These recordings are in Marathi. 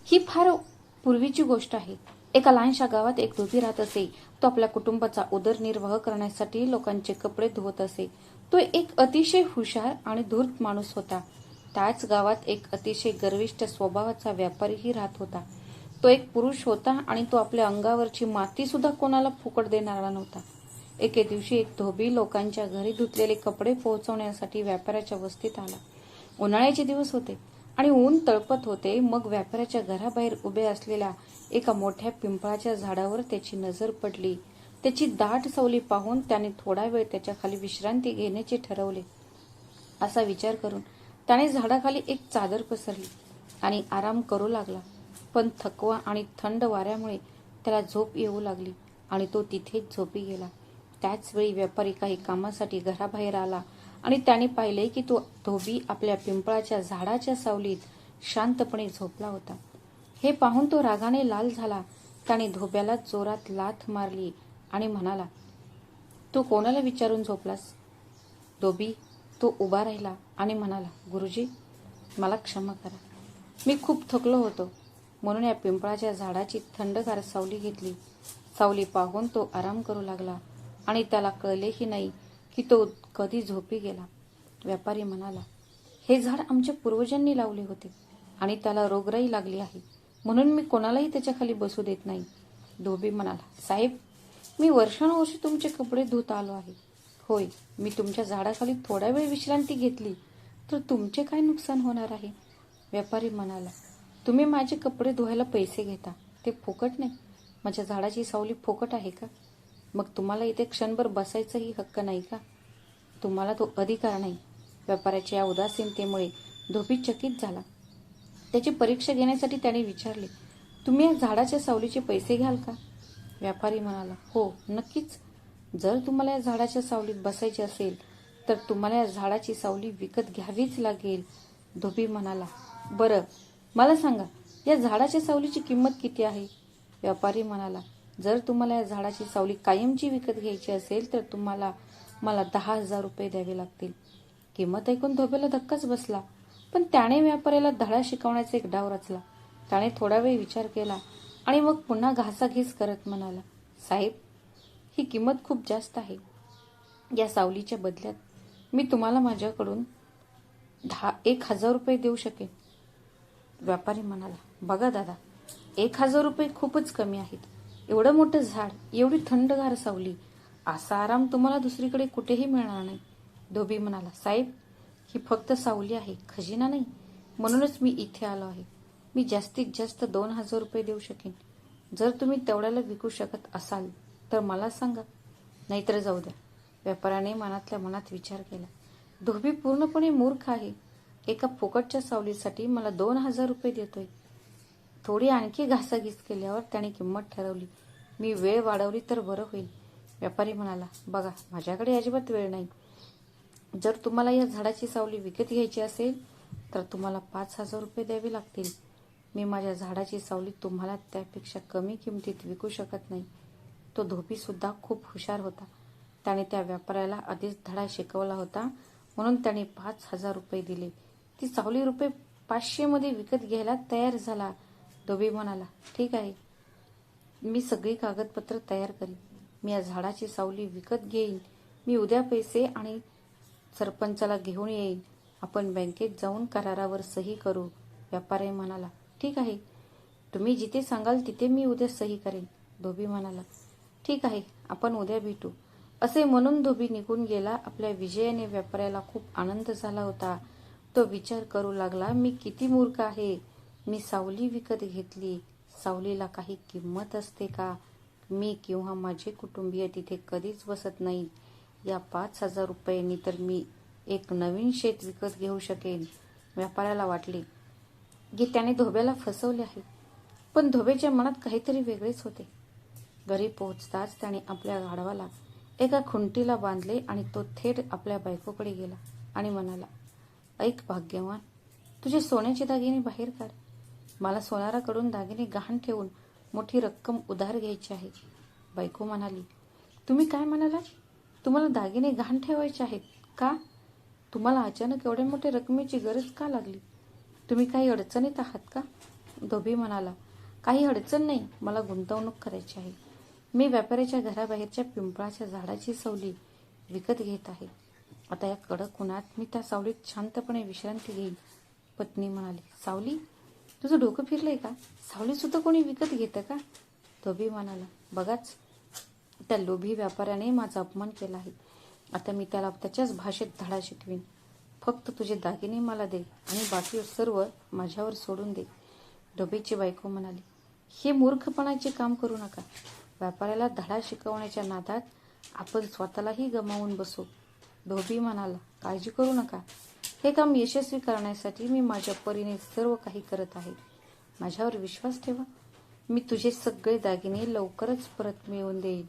ही फार पूर्वीची गोष्ट आहे. एका लहानशा गावात एक धोबी राहत असे. तो आपल्या कुटुंबाचा उदरनिर्वाह करण्यासाठी लोकांचे कपडे धुवत असे. तो एक अतिशय हुशार आणि धूर्त माणूस होता. त्याच गावात एक अतिशय गर्विष्ठ स्वभावाचा व्यापारीही राहत होता. तो एक पुरुष होता आणि तो आपल्या अंगावरची माती सुद्धा कोणाला फुकट देणारा नव्हता. एके दिवशी एक धोबी लोकांच्या घरी धुतलेले कपडे पोहोचवण्यासाठी व्यापाऱ्याच्या वस्तीत आला. उन्हाळ्याचे दिवस होते आणि ऊन तळपत होते. मग व्यापाऱ्याच्या घराबाहेर उभे असलेल्या एका मोठ्या पिंपळाच्या झाडावर त्याची नजर पडली. त्याची दाट सावली पाहून त्याने थोडा वेळ त्याच्या खाली विश्रांती घेण्याचे ठरवले. असा विचार करून त्याने झाडाखाली एक चादर पसरली आणि आराम करू लागला. पण थकवा आणि थंड वाऱ्यामुळे त्याला झोप येऊ लागली आणि तो तिथेच झोपी गेला. त्याच वेळी व्यापारी काही कामासाठी घराबाहेर आला आणि त्याने पाहिले की तो धोबी आपल्या पिंपळाच्या झाडाच्या सावलीत शांतपणे झोपला होता. हे पाहून तो रागाने लाल झाला. त्याने धोब्याला जोरात लाथ मारली आणि म्हणाला, तू कोणाला विचारून झोपलास? धोबी तो उभा राहिला आणि म्हणाला, गुरुजी, मला क्षमा करा. मी खूप थकलो होतो म्हणून या पिंपळाच्या झाडाची थंडगार सावली घेतली. सावली पाहून तो आराम करू लागला आणि त्याला कळलेही नाही की तो कधी झोपी गेला. व्यापारी म्हणाला, हे झाड आमच्या पूर्वजांनी लावले होते आणि त्याला रोगराई लागली आहे म्हणून मी कोणालाही त्याच्या खाली बसू देत नाही. धोबी म्हणाला, साहेब, मी वर्षानुवर्षे तुमचे कपडे धुत आलो आहे. होय, मी तुमच्या झाडाखाली थोडा वेळ विश्रांती घेतली तर तुमचे काय नुकसान होणार आहे? व्यापारी म्हणाला, तुम्ही माझे कपडे धुवायला पैसे घेता, ते फुकट नाही. माझ्या झाडाची सावली फुकट आहे का? मग तुम्हाला इथे क्षणभर बसायचाही हक्क नाही का? तुम्हाला तो अधिकार नाही. व्यापाऱ्याच्या या उदासीनतेमुळे धोबी चकित झाला. त्याची परीक्षा घेण्यासाठी त्याने विचारले, तुम्ही या झाडाच्या सावलीचे पैसे घ्याल का? व्यापारी म्हणाला, हो, नक्कीच. जर तुम्हाला या झाडाच्या सावलीत बसायचे असेल तर तुम्हाला या झाडाची सावली विकत घ्यावीच लागेल. धोबी म्हणाला, बरं, मला सांगा, या झाडाच्या सावलीची किंमत किती आहे? व्यापारी म्हणाला, जर तुम्हाला या झाडाची सावली कायमची विकत घ्यायची असेल तर तुम्हाला मला 10,000 रुपये द्यावे लागतील. किंमत ऐकून धोब्याला धक्काच बसला. पण त्याने व्यापाऱ्याला धडा शिकवण्याचा एक डाव रचला. त्याने थोडा वेळ विचार केला आणि मग पुन्हा घासाघीस करत म्हणाला, साहेब, ही किंमत खूप जास्त आहे. या सावलीच्या बदल्यात मी तुम्हाला माझ्याकडून 1,000 रुपये देऊ शकेन. व्यापारी म्हणाला, बघा दादा, 1,000 रुपये खूपच कमी आहेत. एवढं मोठं झाड, एवढी थंडगार सावली, असा आराम तुम्हाला दुसरीकडे कुठेही मिळणार नाही. धोबी म्हणाला, साहेब, ही फक्त सावली आहे, खजिना नाही. म्हणूनच मी इथे आलो आहे. मी जास्तीत जास्त 2,000 रुपये देऊ शकेन. जर तुम्ही तेवढ्याला विकू शकत असाल तर मला सांगा, नाहीतर जाऊ द्या. व्यापाऱ्याने मनातल्या मनात विचार केला, धोबी पूर्णपणे मूर्ख आहे. एका फुकटच्या सावलीसाठी मला 2,000 रुपये देतोय. थोडी आणखी घासाघीस केल्यावर त्याने किंमत ठरवली. मी वेळ वाढवली तर बरं होईल. व्यापारी म्हणाला, बघा, माझ्याकडे अजिबात वेळ नाही. जर तुम्हाला या झाडाची सावली विकत घ्यायची असेल तर तुम्हाला 5,000 रुपये द्यावे लागतील. मी माझ्या झाडाची सावली तुम्हाला त्यापेक्षा कमी किमतीत विकू शकत नाही. तो धोबी सुद्धा खूप हुशार होता. त्याने त्या व्यापाऱ्याला आधीच धडा शिकवला होता म्हणून त्याने 5,000 रुपये दिले. ती सावली रुपये 500 मध्ये विकत घ्यायला तयार झाला. धोबी म्हणाला, ठीक आहे, मी सगळी कागदपत्र तयार करीन. मी या झाडाची सावली विकत घेईन. मी उद्या पैसे आणि सरपंचाला घेऊन येईन. आपण बँकेत जाऊन करारावर सही करू. व्यापारी म्हणाला, ठीक आहे, तुम्ही जिथे सांगाल तिथे मी उद्या सही करेन. धोबी म्हणाला, ठीक आहे, आपण उद्या भेटू. असे म्हणून धोबी निघून गेला. आपल्या विजयाने व्यापाऱ्याला खूप आनंद झाला होता. तो विचार करू लागला, मी किती मूर्ख आहे. मी सावली विकत घेतली. सावलीला काही किंमत असते का? मी किंवा माझे कुटुंबीय तिथे कधीच बसत नाही. या 5,000 रुपयांनी तर मी एक नवीन शेत विकत घेऊ शकेन. व्यापाऱ्याला वाटले की त्याने धोब्याला फसवले आहे. पण धोब्याच्या मनात काहीतरी वेगळेच होते. घरी पोहोचताच त्याने आपल्या गाढवाला एका खुंटीला बांधले आणि तो थेट आपल्या बायकोकडे गेला आणि म्हणाला, ऐक भाग्यवान, तुझे सोन्याचे दागिने बाहेर काढ. मला सोनाराकडून दागिने गहाण ठेवून मोठी रक्कम उधार घ्यायची आहे. बायको म्हणाली, तुम्ही काय म्हणाला? तुम्हाला दागिने गहाण ठेवायचे आहेत का? तुम्हाला अचानक एवढ्या मोठ्या रकमेची गरज का लागली? तुम्ही काही अडचणीत आहात का? धोबी म्हणाला, काही अडचण नाही, मला गुंतवणूक करायची आहे. मी व्यापाऱ्याच्या घराबाहेरच्या पिंपळाच्या झाडाची सावली विकत घेत आहे. आता या कडक उन्हात मी त्या सावलीत शांतपणे विश्रांती घेईन. पत्नी म्हणाली, सावली? तुझं डोकं फिरलंय का? सावली सुद्धा कोणी विकत घेतं का? धोबी म्हणाला, बघाच, त्या लोभी व्यापाऱ्याने माझा अपमान केला आहे. आता मी त्याला त्याच्याच भाषेत धडा शिकवीन. फक्त तुझे दागिने मला दे आणि बाकी सर्व माझ्यावर सोडून दे. धोबीची बायको म्हणाली, हे मूर्खपणाचे काम करू नका. व्यापाऱ्याला धडा शिकवण्याच्या नादात आपण स्वतःलाही गमावून बसू. धोबी म्हणाला, काळजी करू नका. हे काम यशस्वी करण्यासाठी मी माझ्या परीने सर्व काही करत आहे. माझ्यावर विश्वास ठेवा. मी तुझे सगळे दागिने लवकरच परत मिळवून देईन.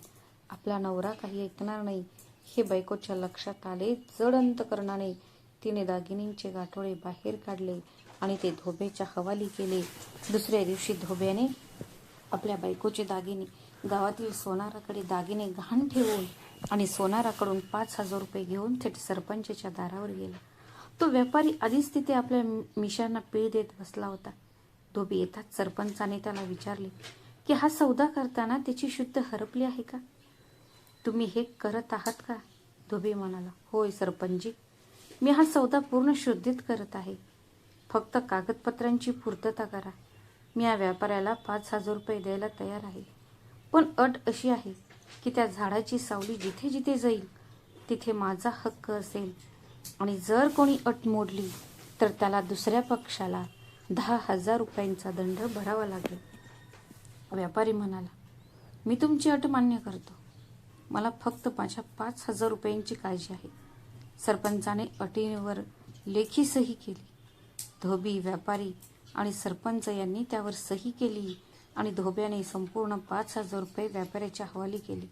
आपला नवरा काही ऐकणार नाही हे बायकोच्या लक्षात आले. जड अंतकरणाने तिने दागिनींचे गाठोडे बाहेर काढले आणि ते धोब्याच्या हवाली केले. दुसऱ्या दिवशी धोब्याने आपल्या बायकोचे दागिने गावातील सोनाराकडे दागिने गहाण ठेवून आणि सोनाराकडून 5,000 रुपये घेऊन थेट सरपंचाच्या दारावर गेला. तो व्यापारी आधीच तिथे आपल्या मिशांना पीळ देत बसला होता. धोबी येताच सरपंचाने त्याला विचारले की हा सौदा करताना त्याची शुद्ध हरपली आहे का? तुम्ही हे करत आहात का? धोबी म्हणाला, होय सरपंचजी, मी हा सौदा पूर्ण शुद्धीत करत आहे. फक्त कागदपत्रांची पूर्तता करा. मी या व्यापाऱ्याला 5,000 रुपये द्यायला तयार आहे. पण अट अशी आहे की त्या झाडाची सावली जिथे जिथे जाईल तिथे माझा हक्क असेल आणि जर कोणी अट मोडली तर त्याला दुसऱ्या पक्षाला 10,000 रुपयांचा दंड भरावा लागेल. व्यापारी म्हणाला, मी तुमची अट मान्य करतो. मला फक्त माझ्या 5,000 रुपयांची काळजी आहे. सरपंचाने अटीवर लेखी सही केली. धोबी, व्यापारी आणि सरपंच यांनी त्यावर सही केली आणि धोब्याने संपूर्ण 5,000 रुपये व्यापाऱ्याच्या हवाली केले.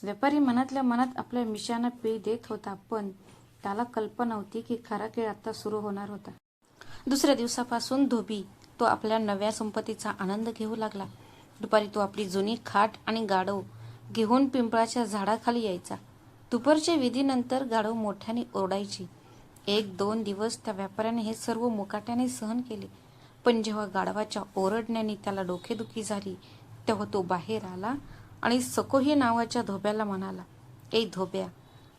व्यापारी मनातल्या मनात आपल्या मिशांना पीळ देत होता, पण त्याला कल्पना होती की खरा खेळ आता सुरू होणार होता. दुसऱ्या दिवसापासून धोबी तो आपल्या नव्या संपत्तीचा आनंद घेऊ लागला. दुपारी तो आपली जुनी खाट आणि गाढव घेऊन पिंपळाच्या झाडाखाली यायचा. दुपारच्या विधीनंतर गाढव मोठ्याने ओरडायची. 1-2 दिवस त्या व्यापाऱ्याने हे सर्व मुकाट्याने सहन केले. पण जेव्हा गाढवाच्या ओरडण्याने त्याला डोकेदुखी झाली तेव्हा तो बाहेर आला आणि सकोही नावाच्या धोब्याला म्हणाला, ए धोब्या,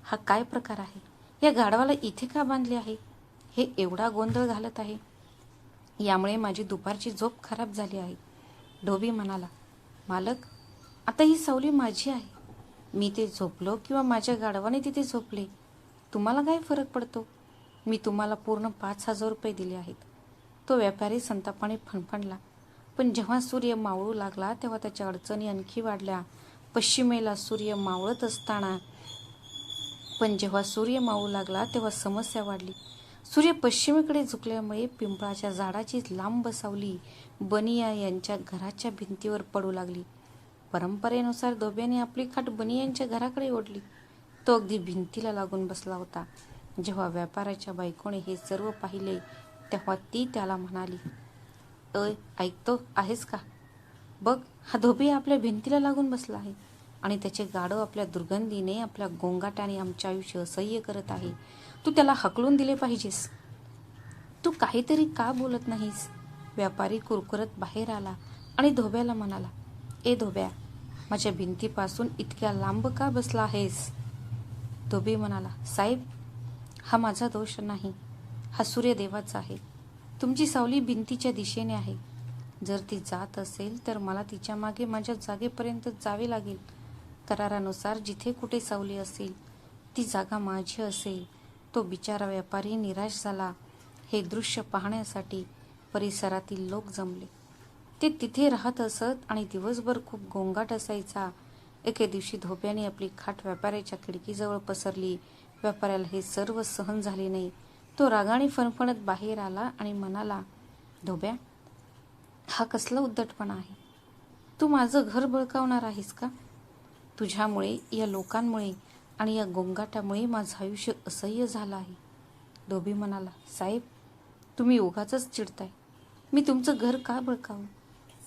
हा काय प्रकार आहे? या गाढवाला इथे का बांधले आहे? हे एवढा गोंधळ घालत आहे. यामुळे माझी दुपारची झोप खराब झाली आहे. धोबी म्हणाला, मालक, आता ही सावली माझी आहे. मी ते झोपलो किंवा माझ्या गाढवाने तिथे झोपले, तुम्हाला काय फरक पडतो? मी तुम्हाला पूर्ण 5,000 रुपये दिले आहेत. तो व्यापारी संतापाने फणफणला. पण जेव्हा सूर्य मावळू लागला तेव्हा त्याच्या अडचणी आणखी वाढल्या. पश्चिमेला सूर्य मावळत असताना जेव्हा सूर्य मावळू लागला तेव्हा समस्या वाढली. सूर्य पश्चिमेकडे झुकल्यामुळे पिंपळाच्या झाडाची लांब सावली बनिया यांच्या घराच्या भिंतीवर पडू लागली. परंपरेनुसार धोब्याने आपली खाट बनियांच्या घराकडे ओढली. तो अगदी भिंतीला लागून बसला होता. जेव्हा व्यापाऱ्याच्या बायकोने हे सर्व पाहिले तेव्हा ती त्याला म्हणाली, ऐकतो आहेस का? बघ, हा धोबी आपल्या भिंतीला लागून बसला आहे आणि त्याचे गाढव आपल्या दुर्गंधीने, आपल्या गोंगाटाने आमचे आयुष्य असह्य करत आहे. तू त्याला हकलून दिले पाहिजेस. तू काहीतरी का बोलत नाहीस? व्यापारी कुरकुरत बाहेर आला आणि धोब्याला म्हणाला, ए धोब्या, माझ्या भिंतीपासून इतक्या लांब का बसला आहेस? धोबी म्हणाला, साहेब, हा माझा दोष नाही, हा सूर्यदेवाचा आहे. तुमची सावली भिंतीच्या दिशेने आहे. जर ती जात असेल तर मला तिच्या मागे माझ्या जागेपर्यंत जावे लागेल. करारानुसार जिथे कुठे सावली असेल ती जागा माझी असेल. तो बिचारा व्यापारी निराश झाला. हे दृश्य पाहण्यासाठी परिसरातील लोक जमले. ते तिथे राहत असत आणि दिवसभर खूप गोंगाट असायचा. एके दिवशी धोब्याने आपली खाट व्यापाऱ्याच्या खिडकीजवळ पसरली. व्यापाऱ्याला हे सर्व सहन झाले नाही. तो रागाने फणफणत बाहेर आला आणि म्हणाला, धोब्या, हा कसला उद्धटपणा आहे? तू माझं घर बळकावणार आहेस का? तुझ्यामुळे, या लोकांमुळे आणि या गोंगाटामुळे माझं आयुष्य असह्य झालं आहे. धोबी म्हणाला, साहेब, तुम्ही उगाचच चिडताय. मी तुमचं घर का बळकावू?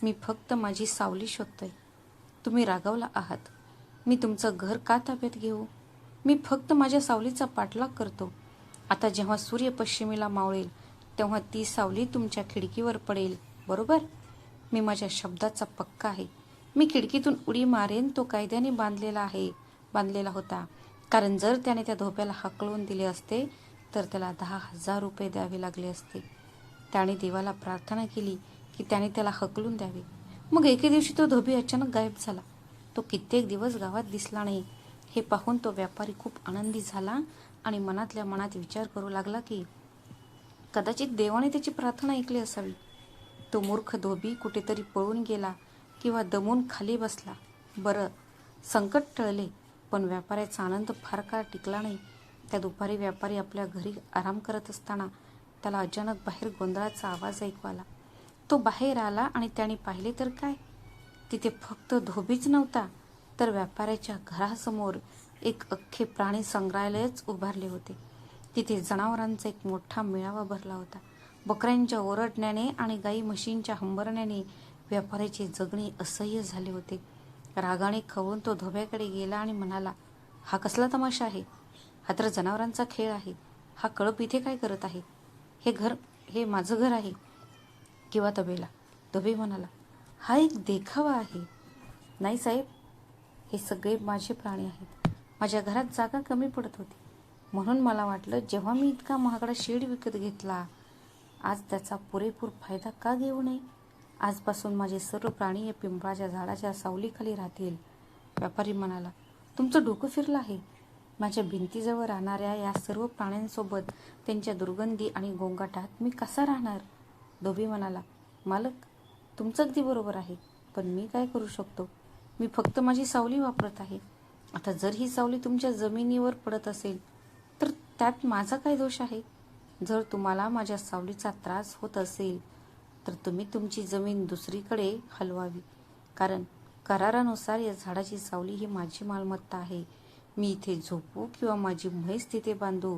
मी फक्त माझी सावली शोधतोय. तुम्ही रागावला आहात. मी तुमचं घर का ताब्यात घेऊ? मी फक्त माझ्या सावलीचा पाठलाग करतो. आता जेव्हा सूर्य पश्चिमेला मावळेल तेव्हा ती सावली तुमच्या खिडकीवर पडेल, बरोबर? मी माझ्या शब्दाचा पक्का आहे. मी खिडकीतून उडी मारेन तो कायद्याने बांधलेला होता. कारण जर त्याने त्या धोप्याला हाकलून दिले असते तर त्याला 10,000 रुपये द्यावे लागले असते. त्याने देवाला प्रार्थना केली की त्याने त्याला हकलून द्यावे. मग एके दिवशी तो धोबी अचानक गायब झाला. तो कित्येक दिवस गावात दिसला नाही. हे पाहून तो व्यापारी खूप आनंदी झाला आणि मनातल्या मनात विचार करू लागला की कदाचित देवाने त्याची प्रार्थना ऐकली असावी. तो मूर्ख धोबी कुठेतरी पळून गेला किंवा दमून खाली बसला. बरं, संकट टळले, पण व्यापाऱ्याचा आनंद फार काळ टिकला नाही. त्या दुपारी व्यापारी आपल्या घरी आराम करत असताना त्याला अचानक बाहेर गोंधळाचा आवाज ऐकू आला. तो बाहेर आला आणि त्याने पाहिले तर काय, तिथे फक्त धोबीच नव्हता तर व्यापाऱ्याच्या घरासमोर एक अख्खे प्राणी संग्रहालयच उभारले होते. तिथे जनावरांचा एक मोठा मेळावा भरला होता. बकऱ्यांच्या ओरडण्याने आणि गाई म्हशींच्या हंबरण्याने व्यापाऱ्याचे जगणे असह्य झाले होते. रागाने खवळून तो धोब्याकडे गेला आणि म्हणाला, हा कसला तमाशा आहे? हा तर जनावरांचा खेळ आहे. हा कळप इथे काय करत आहे? हे माझं घर आहे किंवा तबेला? धोबी म्हणाला, हा एक देखावा आहे. नाही साहेब, हे सगळे माझे प्राणी आहेत. माझ्या घरात जागा कमी पडत होती म्हणून मला वाटलं जेव्हा मी इतका महागडा शेड विकत घेतला, आज त्याचा पुरेपूर फायदा का घेऊ नये? आजपासून माझे सर्व प्राणी या पिंपळाच्या झाडाच्या सावलीखाली राहतील. व्यापारी म्हणाला, तुमचं डोकं फिरलं आहे. माझ्या भिंतीजवळ राहणाऱ्या या सर्व प्राण्यांसोबत त्यांच्या दुर्गंधी आणि गोंगाटात मी कसा राहणार? धोबी म्हणाला, मालक, तुमचं अगदी बरोबर आहे, पण मी काय करू शकतो? मी फक्त माझी सावली वापरत आहे. आता जर ही सावली तुमच्या जमिनीवर पडत असेल तर त्यात माझा काय दोष आहे? जर तुम्हाला माझ्या सावलीचा त्रास होत असेल तर तुम्ही तुमची जमीन दुसरीकडे हलवावी. कारण करारानुसार या झाडाची सावली ही माझी मालमत्ता आहे. मी इथे झोपू किंवा माझी म्हैस तिथे बांधू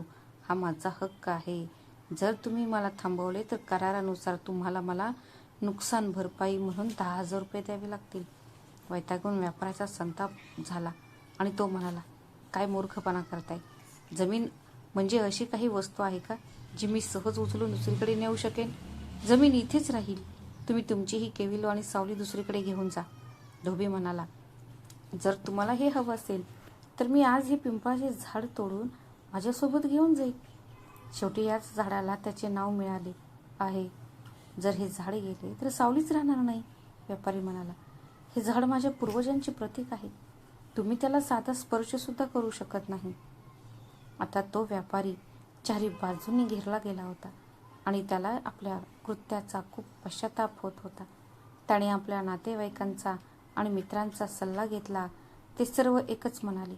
हा माझा हक्क आहे. जर तुम्ही मला थांबवले तर करारानुसार तुम्हाला मला नुकसान भरपाई म्हणून 10,000 रुपये द्यावे लागतील. वैतागून व्यापाऱ्याचा संताप झाला आणि तो म्हणाला, काय मूर्खपणा करताय? जमीन म्हणजे अशी काही वस्तू आहे का जी मी सहज उचलून दुसरीकडे नेऊ शकेन? जमीन इथेच राहील. तुम्ही तुमची ही केविलो आणि सावली दुसरीकडे घेऊन जा. धोबी म्हणाला, जर तुम्हाला हे हवं असेल तर मी आज हे पिंपळाचे झाड तोडून माझ्यासोबत घेऊन जाईल. शेवटी याच झाडाला त्याचे नाव मिळाले आहे. जर हे झाड गेले तर सावलीच राहणार नाही. व्यापारी म्हणाला, हे झाड माझ्या पूर्वजांचे प्रतीक आहे. तुम्ही त्याला साधा स्पर्श सुद्धा करू शकत नाही. आता तो व्यापारी चारी बाजूंनी घेरला गेला होता आणि त्याला आपल्या कृत्याचा खूप पश्चाताप होत होता. त्याने आपल्या नातेवाईकांचा आणि मित्रांचा सल्ला घेतला. ते सर्व एकच म्हणाले,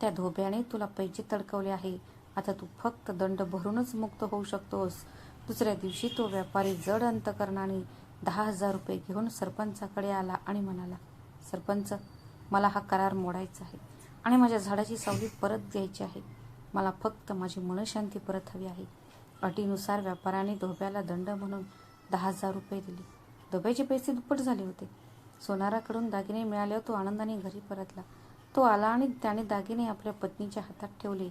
त्या धोब्याने तुला पैसे तडकवले आहे. आता तू फक्त दंड भरूनच मुक्त होऊ शकतोस. दुसऱ्या दिवशी तो व्यापारी जड अंतकरणाने 10,000 रुपये घेऊन सरपंचाकडे आला आणि म्हणाला, सरपंच, मला हा करार मोडायचा आहे आणि माझ्या झाडाची सावली परत द्यायची आहे. मला फक्त माझी मनशांती परत हवी आहे. अटीनुसार व्यापाऱ्याने धोब्याला दंड म्हणून 10,000 रुपये दिले. धोब्याचे पैसे दुप्पट झाले होते. सोनाराकडून दागिने मिळाल्यावर तो आनंदाने घरी परतला. तो आला आणि त्याने दागिने आपल्या पत्नीच्या हातात ठेवले.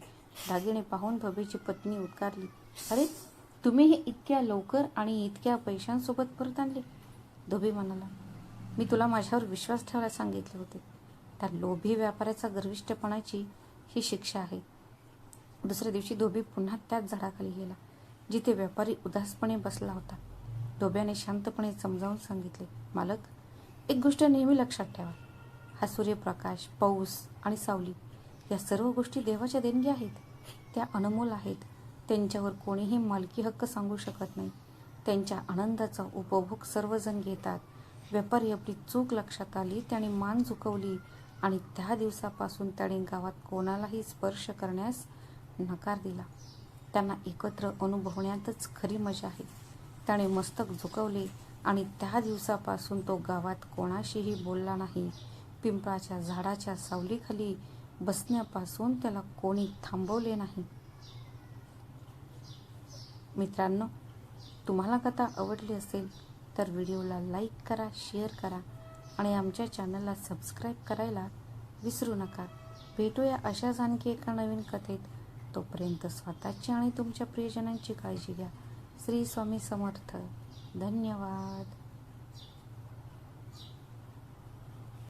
दागिने पाहून धोबीची पत्नी उद्गारली, अरे, तुम्ही हे इतक्या लवकर आणि इतक्या पैशांसोबत परत आणले? धोबी म्हणाला, मी तुला माझ्यावर विश्वास ठेवायला सांगितले होते. त्या लोभी व्यापाऱ्याचा गर्विष्ठपणाची ही शिक्षा आहे. दुसऱ्या दिवशी धोबी पुन्हा त्याच झाडाखाली गेला जिथे व्यापारी उदासपणे बसला होता. धोब्याने शांतपणे समजावून सांगितले, मालक, एक गोष्ट नेहमी लक्षात ठेवा. हा सूर्यप्रकाश, पाऊस आणि सावली या सर्व गोष्टी देवाच्या देणग्या आहेत. त्या अनमोल आहेत. त्यांच्यावर कोणीही मालकी हक्क सांगू शकत नाही. त्यांच्या आनंदाचा उपभोग सर्वजण घेतात. व्यापारी आपली चूक लक्षात आली. त्याने मान झुकवली आणि त्या दिवसापासून त्याने गावात कोणालाही स्पर्श करण्यास नकार दिला. त्यांना एकत्र अनुभवण्यातच खरी मजा आहे. त्याने मस्तक झुकवले आणि त्या दिवसापासून तो गावात कोणाशीही बोलला नाही. पिंपळाच्या झाडाच्या सावलीखाली बसण्यापासून त्याला कोणी थांबवले नाही. मित्रांनो, तुम्हाला कथा आवडली असेल तर व्हिडिओला लाईक करा, शेअर करा आणि आमच्या चॅनलला सबस्क्राईब करायला विसरू नका. भेटूया अशाच आणखी एका नवीन कथेत. तोपर्यंत स्वतःची आणि तुमच्या प्रियजनांची काळजी घ्या. श्री स्वामी समर्थ. धन्यवाद.